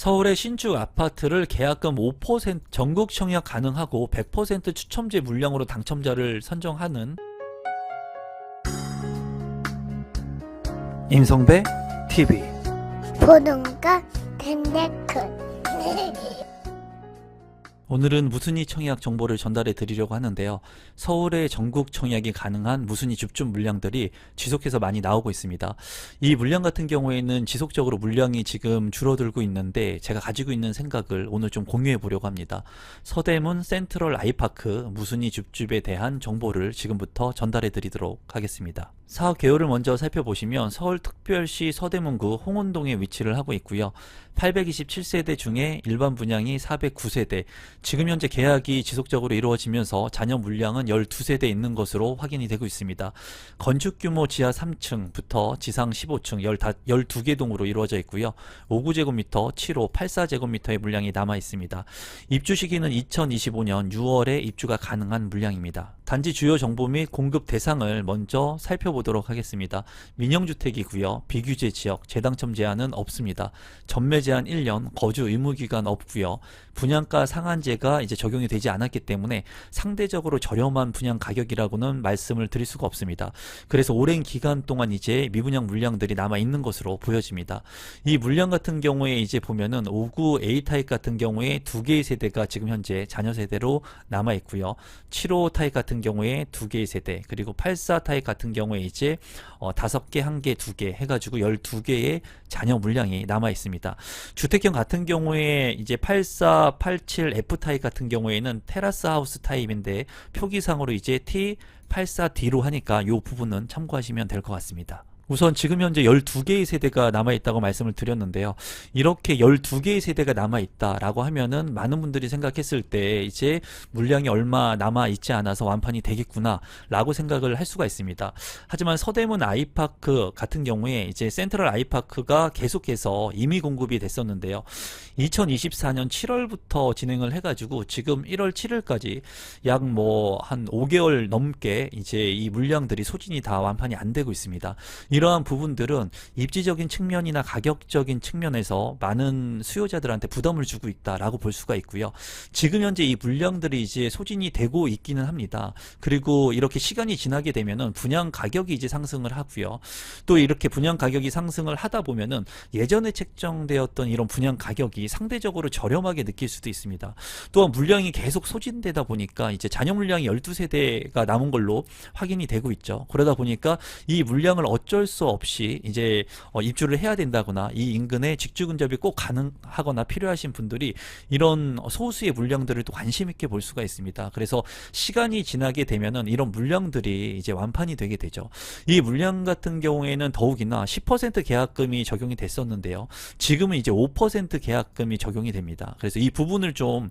서울의 신축 아파트를 계약금 5% 전국 청약 가능하고 100% 추첨제 물량으로 당첨자를 선정하는 임성배 TV. 보동과 덴데크. 오늘은 무순위 청약 정보를 전달해 드리려고 하는데요. 서울의 전국 청약이 가능한 무순위 줍줍 물량들이 지속해서 많이 나오고 있습니다. 이 물량 같은 경우에는 지속적으로 물량이 지금 줄어들고 있는데 제가 가지고 있는 생각을 오늘 좀 공유해 보려고 합니다. 서대문 센트럴 아이파크 무순위 줍줍에 대한 정보를 지금부터 전달해 드리도록 하겠습니다. 사업 개요를 먼저 살펴보시면 서울특별시 서대문구 홍은동에 위치를 하고 있고요. 827세대 중에 일반 분양이 409세대, 지금 현재 계약이 지속적으로 이루어지면서 잔여 물량은 12세대 있는 것으로 확인이 되고 있습니다. 건축 규모 지하 3층부터 지상 15층 12개 동으로 이루어져 있고요. 59제곱미터, 7호, 84제곱미터의 물량이 남아 있습니다. 입주 시기는 2025년 6월에 입주가 가능한 물량입니다. 단지 주요 정보 및 공급 대상을 먼저 살펴보도록 하겠습니다. 민영주택이고요. 비규제 지역, 재당첨 제한은 없습니다. 전매 제한 1년, 거주 의무 기간 없고요. 분양가 상한제가 이제 적용이 되지 않았기 때문에 상대적으로 저렴한 분양 가격이라고는 말씀을 드릴 수가 없습니다. 그래서 오랜 기간 동안 이제 미분양 물량들이 남아 있는 것으로 보여집니다. 이 물량 같은 경우에 이제 보면은 59 A 타입 같은 경우에 2개의 세대가 지금 현재 잔여 세대로 남아 있고요. 75 타입 같은 경우에 2개의 세대, 그리고 84 타입 같은 경우에 이제 5개, 1개, 2개 해가지고 12개의 잔여 물량이 남아 있습니다. 주택형 같은 경우에 이제 84, 87 F 타입 같은 경우에는 테라스 하우스 타입인데 표기상으로 이제 T84D로 하니까 이 부분은 참고하시면 될 것 같습니다. 우선 지금 현재 12개의 세대가 남아있다고 말씀을 드렸는데요. 이렇게 12개의 세대가 남아있다라고 하면은 많은 분들이 생각했을 때 이제 물량이 얼마 남아있지 않아서 완판이 되겠구나 라고 생각을 할 수가 있습니다. 하지만 서대문 아이파크 같은 경우에 이제 센트럴 아이파크가 계속해서 임의 공급이 됐었는데요. 2024년 7월부터 진행을 해가지고 지금 1월 7일까지 약 한 5개월 넘게 이제 이 물량들이 소진이 다 완판이 안 되고 있습니다. 이러한 부분들은 입지적인 측면이나 가격적인 측면에서 많은 수요자들한테 부담을 주고 있다라고 볼 수가 있고요. 지금 현재 이 물량들이 이제 소진이 되고 있기는 합니다. 그리고 이렇게 시간이 지나게 되면은 분양 가격이 이제 상승을 하고요. 또 이렇게 분양 가격이 상승을 하다 보면은 예전에 책정되었던 이런 분양 가격이 상대적으로 저렴하게 느낄 수도 있습니다. 또한 물량이 계속 소진되다 보니까 이제 잔여 물량이 12세대가 남은 걸로 확인이 되고 있죠. 그러다 보니까 이 물량을 어쩔 수 없이 이제 입주를 해야 된다거나 이 인근에 직주 근접이 꼭 가능하거나 필요하신 분들이 이런 소수의 물량들을 또 관심 있게 볼 수가 있습니다. 그래서 시간이 지나게 되면은 이런 물량들이 이제 완판이 되게 되죠. 이 물량 같은 경우에는 더욱이나 10% 계약금이 적용이 됐었는데요. 지금은 이제 5% 계약금이 적용이 됩니다. 그래서 이 부분을 좀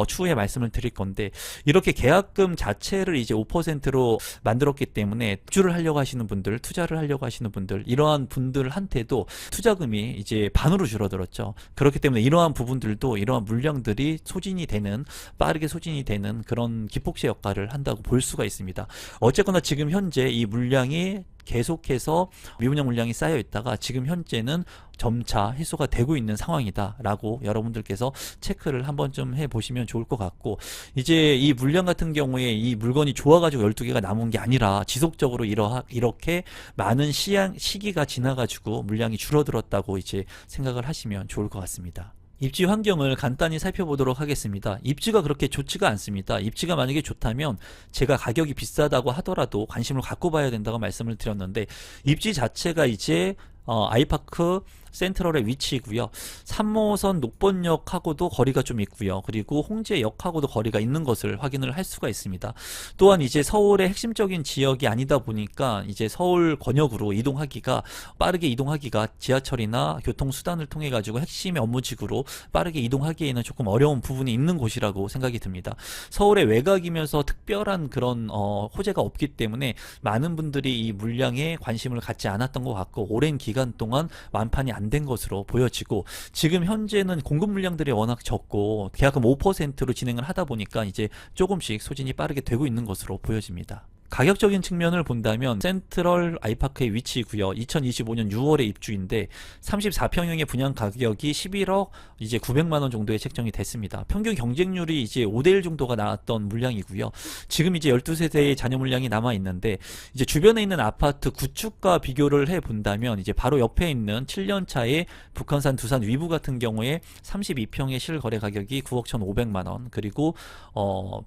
추후에 말씀을 드릴 건데, 이렇게 계약금 자체를 이제 5%로 만들었기 때문에 입주를 하려고 하시는 분들, 투자를 하려고 하시는 분들, 이러한 분들한테도 투자금이 이제 반으로 줄어들었죠. 그렇기 때문에 이러한 부분들도, 이러한 물량들이 소진이 되는, 빠르게 소진이 되는 그런 기폭제 역할을 한다고 볼 수가 있습니다. 어쨌거나 지금 현재 이 물량이 계속해서 미분양 물량이 쌓여 있다가 지금 현재는 점차 해소가 되고 있는 상황이다 라고 여러분들께서 체크를 한번 좀 해보시면 좋을 것 같고, 이제 이 물량 같은 경우에 이 물건이 좋아가지고 12개가 남은 게 아니라 지속적으로 이렇게 많은 시기가 지나가지고 물량이 줄어들었다고 이제 생각을 하시면 좋을 것 같습니다. 입지 환경을 간단히 살펴보도록 하겠습니다. 입지가 그렇게 좋지가 않습니다. 입지가 만약에 좋다면 제가 가격이 비싸다고 하더라도 관심을 갖고 봐야 된다고 말씀을 드렸는데, 입지 자체가 이제 아이파크 센트럴의 위치이고요. 3호선 녹번역하고도 거리가 좀 있고요. 그리고 홍제역하고도 거리가 있는 것을 확인을 할 수가 있습니다. 또한 이제 서울의 핵심적인 지역이 아니다 보니까 이제 서울 권역으로 이동하기가, 빠르게 이동하기가 지하철이나 교통수단을 통해 가지고 핵심의 업무지구로 빠르게 이동하기에는 조금 어려운 부분이 있는 곳이라고 생각이 듭니다. 서울의 외곽이면서 특별한 그런 호재가 없기 때문에 많은 분들이 이 물량에 관심을 갖지 않았던 것 같고, 오랜 기간 동안 완판이 안 된 것으로 보여지고, 지금 현재는 공급 물량들이 워낙 적고 계약금 5%로 진행을 하다 보니까 이제 조금씩 소진이 빠르게 되고 있는 것으로 보여집니다. 가격적인 측면을 본다면 센트럴 아이파크의 위치이고요. 2025년 6월에 입주인데 34평형의 분양 가격이 11억 이제 900만 원 정도에 책정이 됐습니다. 평균 경쟁률이 이제 5대1 정도가 나왔던 물량이고요. 지금 이제 12세대의 잔여 물량이 남아 있는데 이제 주변에 있는 아파트 구축과 비교를 해 본다면 이제 바로 옆에 있는 7년 차의 북한산 두산 위브 같은 경우에 32평의 실거래 가격이 9억 1,500만 원, 그리고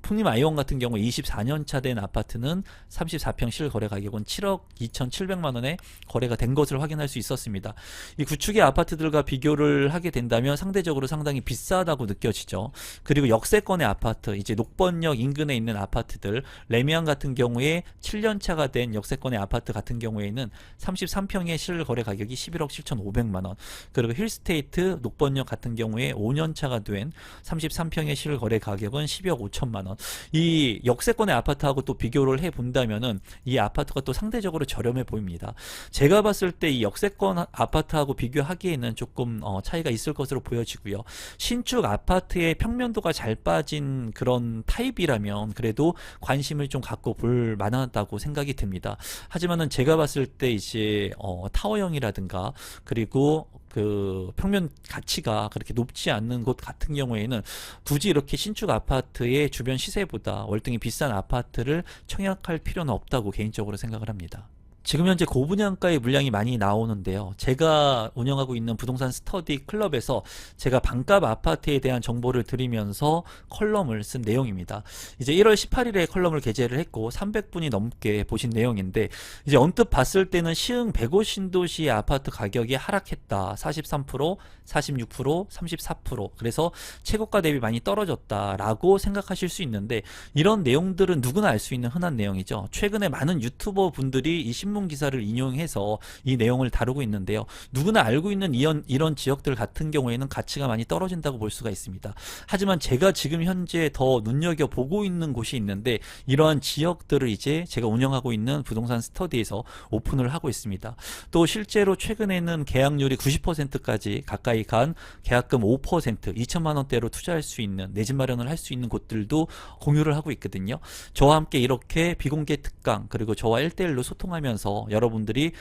풍림 아이원 같은 경우 24년 차 된 아파트는 34평 실거래 가격은 7억 2,700만 원에 거래가 된 것을 확인할 수 있었습니다. 이 구축의 아파트들과 비교를 하게 된다면 상대적으로 상당히 비싸다고 느껴지죠. 그리고 역세권의 아파트, 이제 녹번역 인근에 있는 아파트들, 레미안 같은 경우에 7년 차가 된 역세권의 아파트 같은 경우에는 33평의 실거래 가격이 11억 7,500만 원, 그리고 힐스테이트 녹번역 같은 경우에 5년 차가 된 33평의 실거래 가격은 12억 5천만 원. 이 역세권의 아파트하고 또 비교를 해 본다면은 이 아파트가 또 상대적으로 저렴해 보입니다. 제가 봤을 때 이 역세권 아파트하고 비교하기에는 조금 차이가 있을 것으로 보여지고요. 신축 아파트의 평면도가 잘 빠진 그런 타입이라면 그래도 관심을 좀 갖고 볼 만하다고 생각이 듭니다. 하지만은 제가 봤을 때 이제 타워형이라든가 그리고 그 평면 가치가 그렇게 높지 않는 곳 같은 경우에는 굳이 이렇게 신축 아파트의 주변 시세보다 월등히 비싼 아파트를 청약할 필요는 없다고 개인적으로 생각을 합니다. 지금 현재 고분양가의 물량이 많이 나오는데요. 제가 운영하고 있는 부동산 스터디 클럽에서 제가 반값 아파트에 대한 정보를 드리면서 컬럼을 쓴 내용입니다. 이제 1월 18일에 컬럼을 게재를 했고 300분이 넘게 보신 내용인데, 이제 언뜻 봤을 때는 시흥 105 신도시의 아파트 가격이 하락했다. 43%, 46%, 34%. 그래서 최고가 대비 많이 떨어졌다라고 생각하실 수 있는데, 이런 내용들은 누구나 알 수 있는 흔한 내용이죠. 최근에 많은 유튜버 분들이 이 신문 기사를 인용해서 이 내용을 다루고 있는데요. 누구나 알고 있는 이런 지역들 같은 경우에는 가치가 많이 떨어진다고 볼 수가 있습니다. 하지만 제가 지금 현재 더 눈여겨보고 있는 곳이 있는데, 이러한 지역들을 이제 제가 운영하고 있는 부동산 스터디에서 오픈을 하고 있습니다. 또 실제로 최근에는 계약률이 90%까지 가까이 간 계약금 5%, 2천만 원대로 투자할 수 있는, 내 집 마련을 할 수 있는 곳들도 공유를 하고 있거든요. 저와 함께 이렇게 비공개 특강, 그리고 저와 1대1로 소통하면서 여러분들이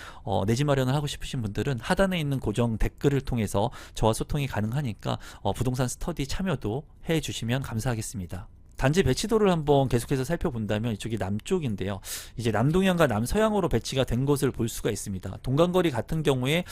내 집 마련을 하고 싶으신 분들은 하단에 있는 고정 댓글을 통해서 저와 소통이 가능하니까 부동산 스터디 참여도 해 주시면 감사하겠습니다. 단지 배치도를 한번 계속해서 살펴본다면 이쪽이 남쪽인데요. 이제 남동향과 남서향으로 배치가 된 것을 볼 수가 있습니다. 동간거리 같은 경우에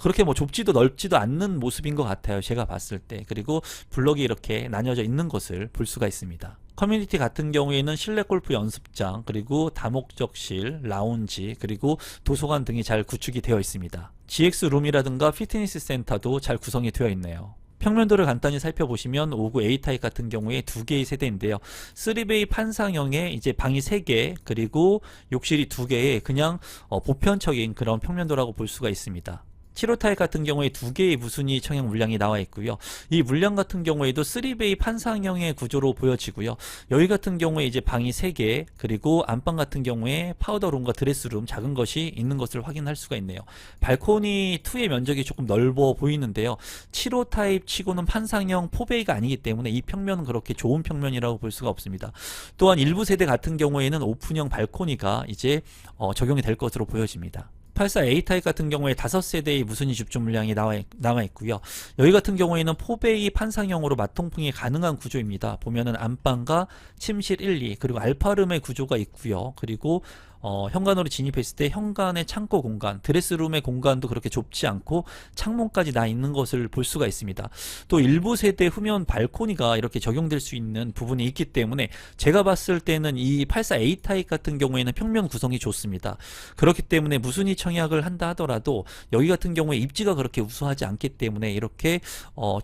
그렇게 뭐 좁지도 넓지도 않는 모습인 것 같아요. 제가 봤을 때. 그리고 블럭이 이렇게 나뉘어져 있는 것을 볼 수가 있습니다. 커뮤니티 같은 경우에는 실내 골프 연습장, 그리고 다목적실, 라운지, 그리고 도서관 등이 잘 구축이 되어 있습니다. GX룸이라든가 피트니스 센터도 잘 구성이 되어 있네요. 평면도를 간단히 살펴보시면 59 A타입 같은 경우에 2개의 세대인데요. 3베이 판상형에 이제 방이 3개, 그리고 욕실이 2개의 그냥 보편적인 그런 평면도라고 볼 수가 있습니다. 7호 타입 같은 경우에 2개의 무순위 청약 물량이 나와 있고요. 이 물량 같은 경우에도 3베이 판상형의 구조로 보여지고요. 여기 같은 경우에 이제 방이 3개, 그리고 안방 같은 경우에 파우더룸과 드레스룸 작은 것이 있는 것을 확인할 수가 있네요. 발코니 2의 면적이 조금 넓어 보이는데요. 7호 타입 치고는 판상형 4베이가 아니기 때문에 이 평면은 그렇게 좋은 평면이라고 볼 수가 없습니다. 또한 일부 세대 같은 경우에는 오픈형 발코니가 이제 적용이 될 것으로 보여집니다. 84 A타입 같은 경우에 5세대의 무순위 집중 물량이 나와 있고요. 여기 같은 경우에는 4베이 판상형으로 맞통풍이 가능한 구조입니다. 보면은 안방과 침실 1, 2, 그리고 알파룸의 구조가 있고요. 그리고 현관으로 진입했을 때 현관의 창고 공간, 드레스룸의 공간도 그렇게 좁지 않고 창문까지 나 있는 것을 볼 수가 있습니다. 또 일부 세대 후면 발코니가 이렇게 적용될 수 있는 부분이 있기 때문에 제가 봤을 때는 이 84A 타입 같은 경우에는 평면 구성이 좋습니다. 그렇기 때문에 무순위 청약을 한다 하더라도 여기 같은 경우에 입지가 그렇게 우수하지 않기 때문에 이렇게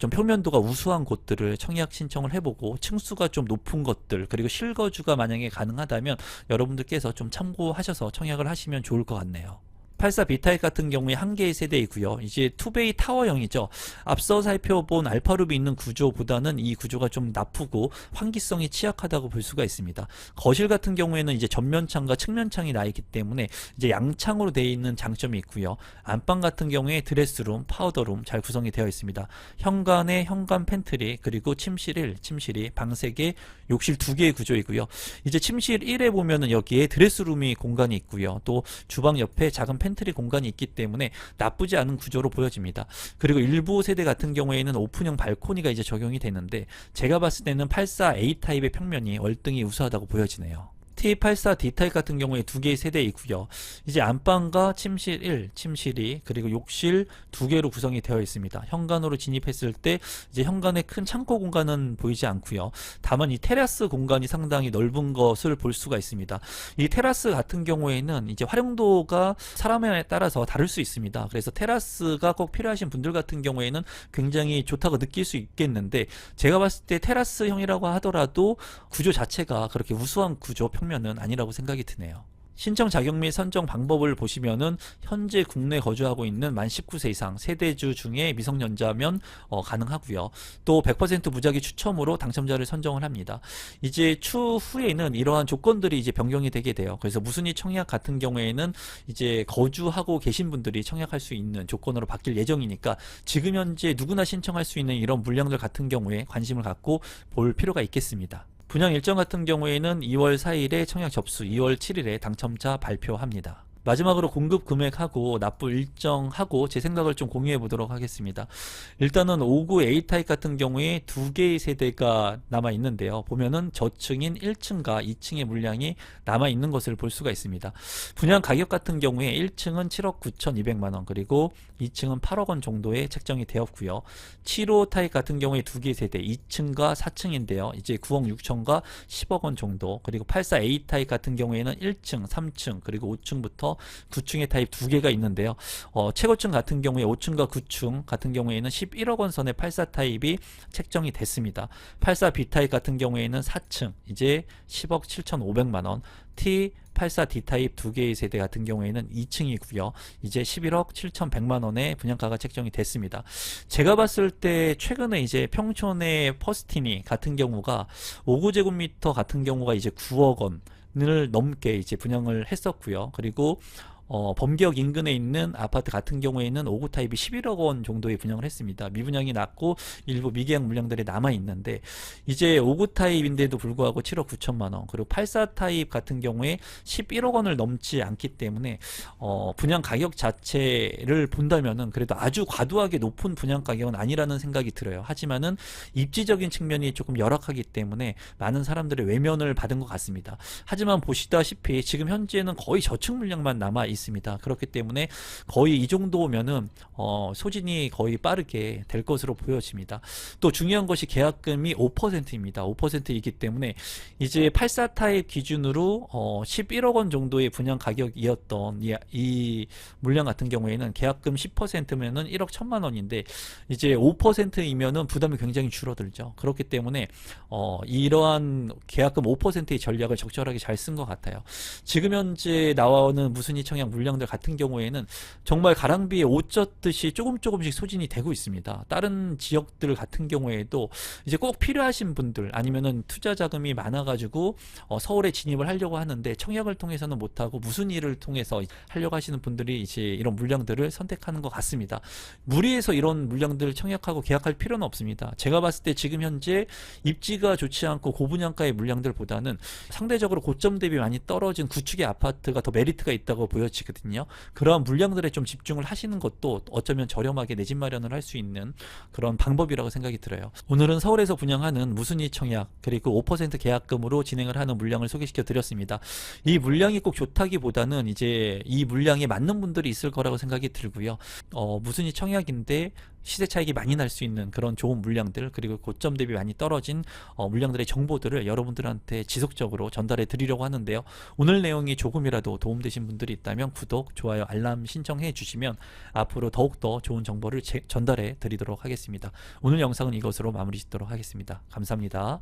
좀 평면도가 우수한 곳들을 청약 신청을 해보고 층수가 좀 높은 것들, 그리고 실거주가 만약에 가능하다면 여러분들께서 좀 참고하셔서 청약을 하시면 좋을 것 같네요. 84 B타입 같은 경우에 한 개의 세대이고요. 이제 투베이 타워형이죠. 앞서 살펴본 알파룹이 있는 구조보다는 이 구조가 좀 나쁘고 환기성이 취약하다고 볼 수가 있습니다. 거실 같은 경우에는 이제 전면창과 측면창이 나 있기 때문에 이제 양창으로 되어 있는 장점이 있고요. 안방 같은 경우에 드레스룸, 파우더룸 잘 구성이 되어 있습니다. 현관에 현관 팬트리, 그리고 침실 1, 침실 2, 방 3개, 욕실 2개의 구조이고요. 이제 침실 1에 보면은 여기에 드레스룸이 공간이 있고요. 또 주방 옆에 작은 팬트리 공간이 있기 때문에 나쁘지 않은 구조로 보여집니다. 그리고 일부 세대 같은 경우에는 오픈형 발코니가 이제 적용이 되는데, 제가 봤을 때는 84A 타입의 평면이 월등히 우수하다고 보여지네요. T84 D타입 같은 경우에 두 개의 세대이고요. 이제 안방과 침실 1, 침실 2, 그리고 욕실 2개로 구성이 되어 있습니다. 현관으로 진입했을 때 이제 현관에 큰 창고 공간은 보이지 않고요. 다만 이 테라스 공간이 상당히 넓은 것을 볼 수가 있습니다. 이 테라스 같은 경우에는 이제 활용도가 사람에 따라서 다를 수 있습니다. 그래서 테라스가 꼭 필요하신 분들 같은 경우에는 굉장히 좋다고 느낄 수 있겠는데, 제가 봤을 때 테라스형이라고 하더라도 구조 자체가 그렇게 우수한 구조 평면은 아니라고 생각이 드네요. 신청 자격 및 선정 방법을 보시면은 현재 국내 거주하고 있는 만 19세 이상 세대주 중에 미성년자면 가능하고요. 또 100% 무작위 추첨으로 당첨자를 선정을 합니다. 이제 추후에는 이러한 조건들이 이제 변경이 되게 돼요. 그래서 무순위 청약 같은 경우에는 이제 거주하고 계신 분들이 청약할 수 있는 조건으로 바뀔 예정이니까 지금 현재 누구나 신청할 수 있는 이런 물량들 같은 경우에 관심을 갖고 볼 필요가 있겠습니다. 분양 일정 같은 경우에는 2월 4일에 청약 접수, 2월 7일에 당첨자 발표합니다. 마지막으로 공급 금액하고 납부 일정하고 제 생각을 좀 공유해 보도록 하겠습니다. 일단은 59A 타입 같은 경우에 두 개의 세대가 남아 있는데요. 보면은 저층인 1층과 2층의 물량이 남아 있는 것을 볼 수가 있습니다. 분양 가격 같은 경우에 1층은 7억 9,200만 원, 그리고 2층은 8억 원 정도에 책정이 되었고요. 75 타입 같은 경우에 두 개의 세대 2층과 4층인데요. 이제 9억 6천과 10억 원 정도, 그리고 84A 타입 같은 경우에는 1층, 3층, 그리고 5층부터 9층의 타입 두 개가 있는데요. 최고층 같은 경우에 5층과 9층 같은 경우에는 11억 원 선의 84 타입이 책정이 됐습니다. 84 B 타입 같은 경우에는 4층 이제 10억 7,500만 원, T84 D 타입 두 개의 세대 같은 경우에는 2층이고요. 이제 11억 7,100만 원의 분양가가 책정이 됐습니다. 제가 봤을 때 최근에 이제 평촌의 퍼스티니 같은 경우가 5구제곱미터 같은 경우가 이제 9억 원을 넘게 이제 분양을 했었고요. 그리고 범기역 인근에 있는 아파트 같은 경우에는 5구 타입이 11억 원 정도의 분양을 했습니다. 미분양이 났고 일부 미계약 물량들이 남아 있는데, 이제 5구 타입인데도 불구하고 7억 9천만 원, 그리고 84 타입 같은 경우에 11억 원을 넘지 않기 때문에 분양 가격 자체를 본다면은 그래도 아주 과도하게 높은 분양 가격은 아니라는 생각이 들어요. 하지만은 입지적인 측면이 조금 열악하기 때문에 많은 사람들의 외면을 받은 것 같습니다. 하지만 보시다시피 지금 현재는 거의 저층 물량만 남아 있습니다. 그렇기 때문에 거의 이 정도면은 소진이 거의 빠르게 될 것으로 보여집니다. 또 중요한 것이 계약금이 5%입니다. 5%이기 때문에 이제 84 타입 기준으로 11억 원 정도의 분양 가격이었던 이 물량 같은 경우에는 계약금 10%면은 1억 1천만 원인데 이제 5%이면은 부담이 굉장히 줄어들죠. 그렇기 때문에 이러한 계약금 5%의 전략을 적절하게 잘 쓴 것 같아요. 지금 현재 나와오는 무순위 청약 물량들 같은 경우에는 정말 가랑비에 옷 젖듯이 조금씩 소진이 되고 있습니다. 다른 지역들 같은 경우에도 이제 꼭 필요하신 분들, 아니면은 투자 자금이 많아가지고 서울에 진입을 하려고 하는데 청약을 통해서는 못하고 무순위를 통해서 하려고 하시는 분들이 이제 이런 물량들을 선택하는 것 같습니다. 무리해서 이런 물량들을 청약하고 계약할 필요는 없습니다. 제가 봤을 때 지금 현재 입지가 좋지 않고 고분양가의 물량들보다는 상대적으로 고점 대비 많이 떨어진 구축의 아파트가 더 메리트가 있다고 보여지거든요. 그러한 물량들에 좀 집중을 하시는 것도 어쩌면 저렴하게 내 집 마련을 할 수 있는 그런 방법이라고 생각이 들어요. 오늘은 서울에서 분양하는 무순위 청약 그리고 5% 계약금으로 진행을 하는 물량을 소개시켜 드렸습니다. 이 물량이 꼭 좋다기보다는 이제 이 물량에 맞는 분들이 있을 거라고 생각이 들고요. 무순위 청약인데 시세 차익이 많이 날 수 있는 그런 좋은 물량들, 그리고 고점 대비 많이 떨어진 물량들의 정보들을 여러분들한테 지속적으로 전달해 드리려고 하는데요. 오늘 내용이 조금이라도 도움되신 분들이 있다면 구독, 좋아요, 알람 신청해 주시면 앞으로 더욱더 좋은 정보를 전달해 드리도록 하겠습니다. 오늘 영상은 이것으로 마무리 짓도록 하겠습니다. 감사합니다.